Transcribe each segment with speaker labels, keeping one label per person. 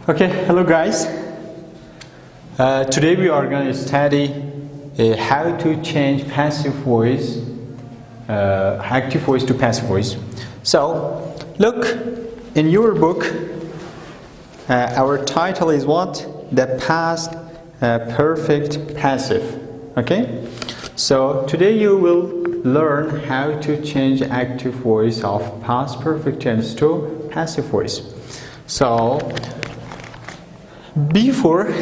Speaker 1: Okay, hello guys. Today we are going to study how to change passive voice, active voice to passive voice. So, look in your book. Our title is what? The past perfect passive. Okay. So today you will learn how to change active voice of past perfect tense to passive voice. So, before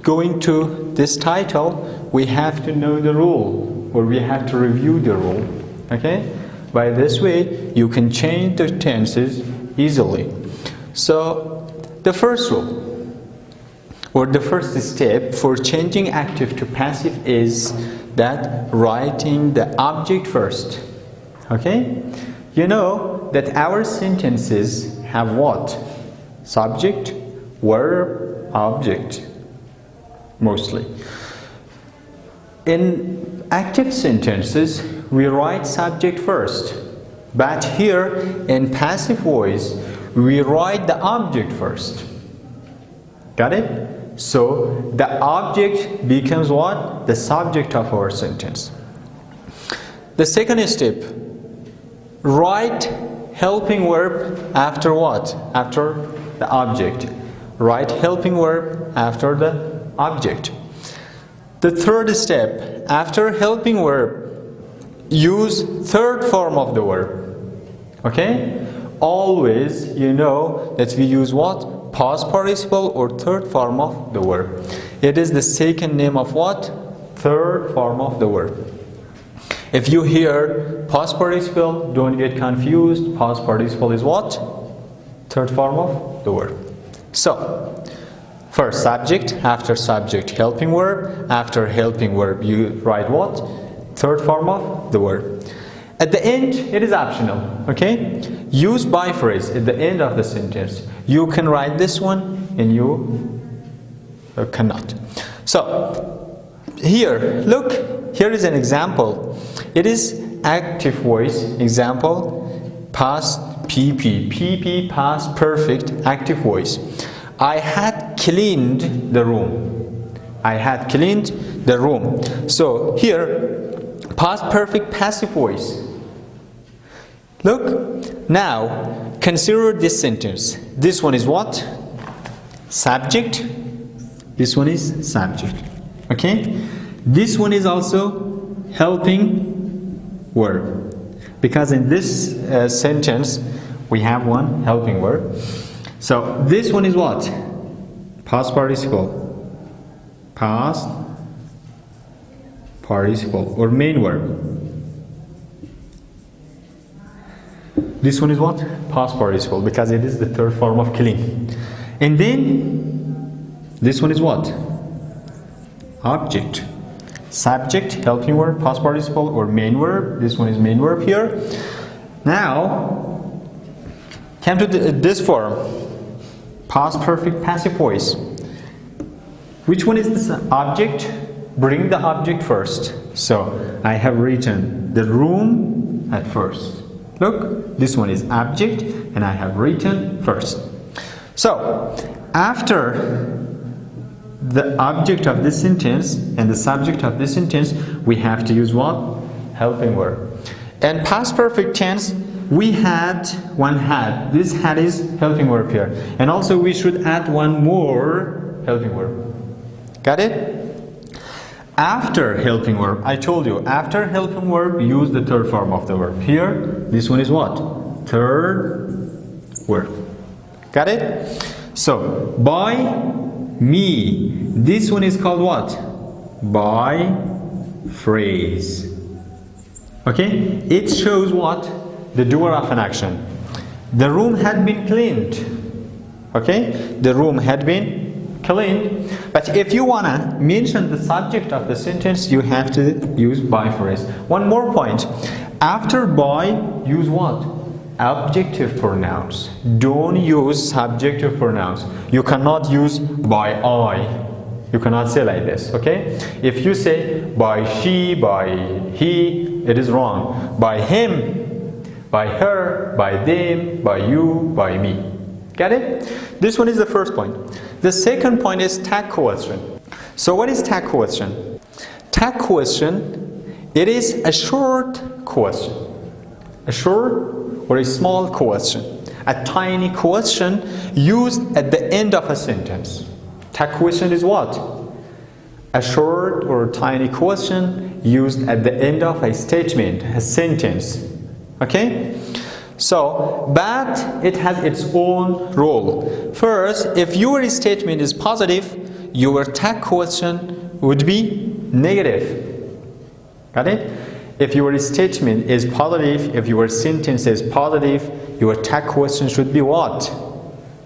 Speaker 1: going to this title, we have to know the rule, or we have to review the rule. Okay? By this way, you can change the tenses easily. So, the first rule, or the first step for changing active to passive is that writing the object first. Okay? You know that our sentences have what? Subject, verb, object, mostly. In active sentences, we write subject first. But here, in passive voice, we write the object first. Got it? So, the object becomes what? The subject of our sentence. The second step, write helping verb after what? After the object. Write helping verb after the object. The third step, after helping verb, use third form of the verb. Okay? Always you know that we use what? Past participle or third form of the verb. It is the second name of what? Third form of the verb. If you hear past participle, don't get confused. Past participle is what? Third form of the verb. So, first subject, after subject helping verb, after helping verb you write what? Third form of the verb. At the end, it is optional, okay? Use by phrase at the end of the sentence. You can write this one and you cannot. So, here, look, here is an example. It is active voice, example, past PP, past perfect, active voice. I had cleaned the room. I had cleaned the room. So here, past perfect passive voice. Look, now consider this sentence. This one is what? Subject. This one is subject. Okay? This one is also helping verb. Because in this sentence, we have one helping verb. So this one is what? Past participle. Past participle or main verb. This one is what? Past participle because it is the third form of clean. And then this one is what? Object. Subject, helping verb, past participle or main verb. This one is main verb here. Now, come to this form. Past perfect passive voice. Which one is this object? Bring the object first. So, I have written the room at first. Look, this one is object and I have written first. So, after the object of this sentence and the subject of this sentence, we have to use what? Helping verb. And past perfect tense, we had one had. This had is helping verb here. And also we should add one more helping verb. Got it? After helping verb, I told you, after helping verb, use the third form of the verb. Here, this one is what? Third verb. Got it? So, by me. This one is called what? By phrase. Okay? It shows what? The doer of an action. The room had been cleaned. Okay? The room had been cleaned. But if you want to mention the subject of the sentence, you have to use by phrase. One more point. After by, use what? Adjective pronouns. Don't use subjective pronouns. You cannot use by I. You cannot say like this, okay? If you say by she, by he, it is wrong. By him, by her, by them, by you, by me. Got it? This one is the first point. The second point is tag question. So what is tag question? Tag question, it is a short question. A short or a small question. A tiny question used at the end of a sentence. Tag question is what? A short or tiny question used at the end of a statement, a sentence. Okay? So, but it has its own role. First, if your statement is positive, your tag question would be negative. Got it? If your statement is positive, if your sentence is positive, your tag question should be what?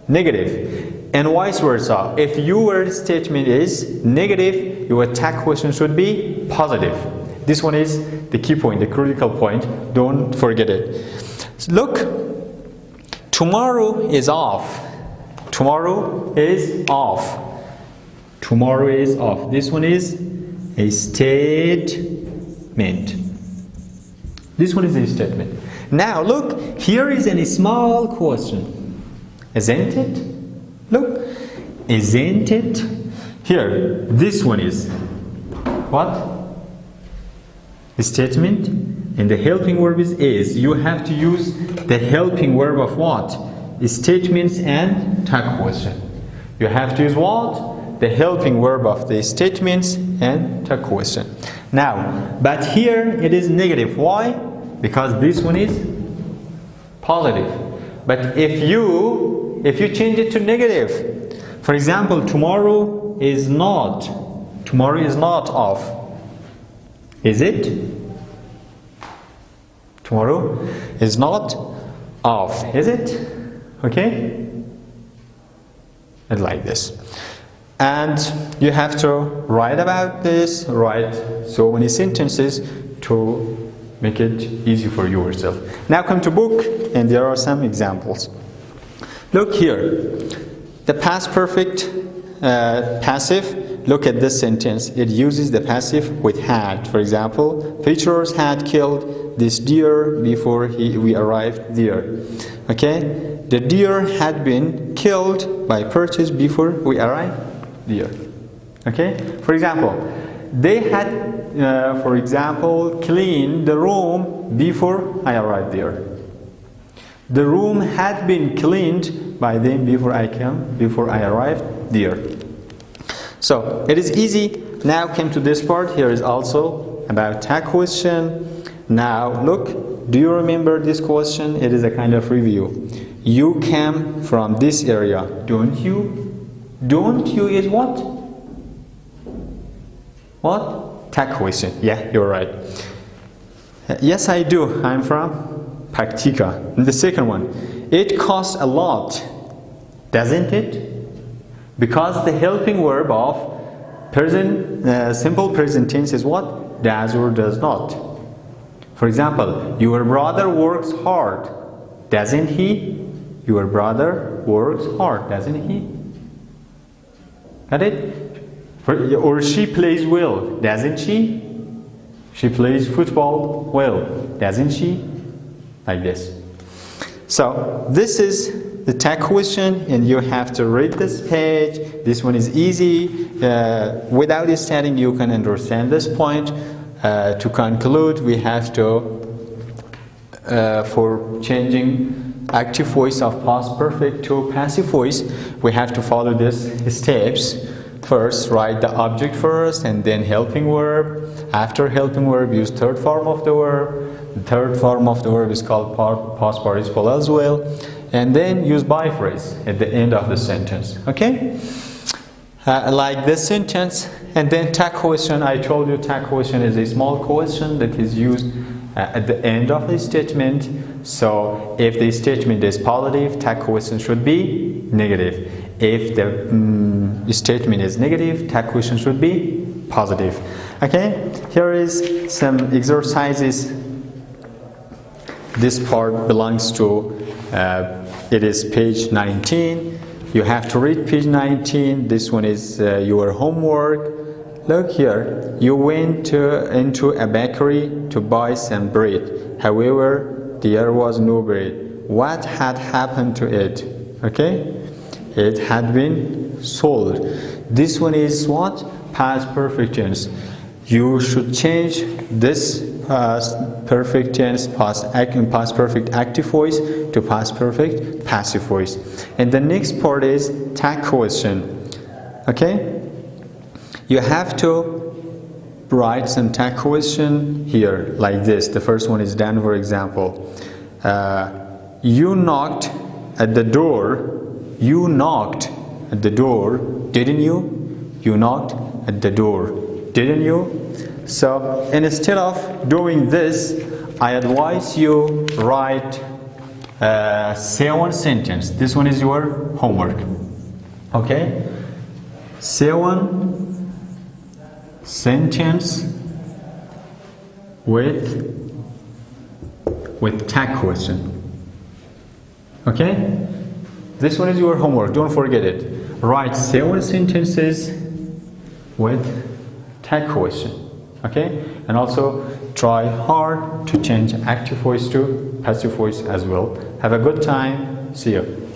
Speaker 1: Negative. And vice versa. If your statement is negative, your tag question should be positive. This one is the key point, the critical point. Don't forget it. Look, tomorrow is off. Tomorrow is off. Tomorrow is off. This one is a statement. This one is a statement. Now look, here is a small question. Isn't it? Look, isn't it? Here, this one is what? A statement, and the helping verb is. You have to use the helping verb of what? Statements and tag question. You have to use what? The helping verb of the statements and tag question. Now, but here it is negative. Why? Because this one is positive. But if you change it to negative, for example, tomorrow is not off. Is it? Tomorrow is not off. Is it? Okay? And like this. And you have to write about this, write so many sentences to make it easy for yourself. Now come to book, and there are some examples. Look here. The past perfect passive, look at this sentence. It uses the passive with had. For example, Petros had killed this deer before we arrived there. Okay? The deer had been killed by Petros before we arrived there. Okay? For example, they had, for example, cleaned the room before I arrived there. The room had been cleaned by them before I arrived there. So it is easy. Now come to this part. Here is also about tag question. Now look, do you remember this question? It is a kind of review. You came from this area, don't you? Don't you is what? What? Tag question. Yeah, you're right. Yes, I do. I'm from Paktika. And the second one, it costs a lot, doesn't it? Because the helping verb of simple present tense is what? Does or does not. For example, your brother works hard, doesn't he? Your brother works hard, doesn't he? Got it? Or she plays well, doesn't she? She plays football well, doesn't she? Like this. So this is the tag question, and you have to read this page. This one is easy. Without studying, you can understand this point. To conclude, we have to, for changing active voice of past perfect to passive voice, we have to follow these steps. First, write the object first, and then helping verb. After helping verb, use third form of the verb. The third form of the verb is called past participle as well. And then use by phrase at the end of the sentence. Okay? Like this sentence. And then tag question. I told you tag question is a small question that is used at the end of the statement. So if the statement is positive, tag question should be negative. If the statement is negative, tag question should be positive. Okay? Here is some exercises. This part belongs to, it is page 19. You have to read page 19. This one is your homework. Look here. You went into a bakery to buy some bread. However, there was no bread. What had happened to it? Okay, it had been sold. This one is what? Past perfect tense. You should change this past perfect tense, past perfect active voice to past perfect passive voice. And the next part is tag question. Okay, you have to write some tag question here like this. The first one is done, for example. You knocked at the door. You knocked at the door, didn't you? You knocked at the door, didn't you? So instead of doing this, I advise you write 7 sentences. This one is your homework. Okay? 7 sentences with tag question. Okay? This one is your homework. Don't forget it. Write 7 sentences with tag question. Okay, and also try hard to change active voice to passive voice as well. Have a good time. See you.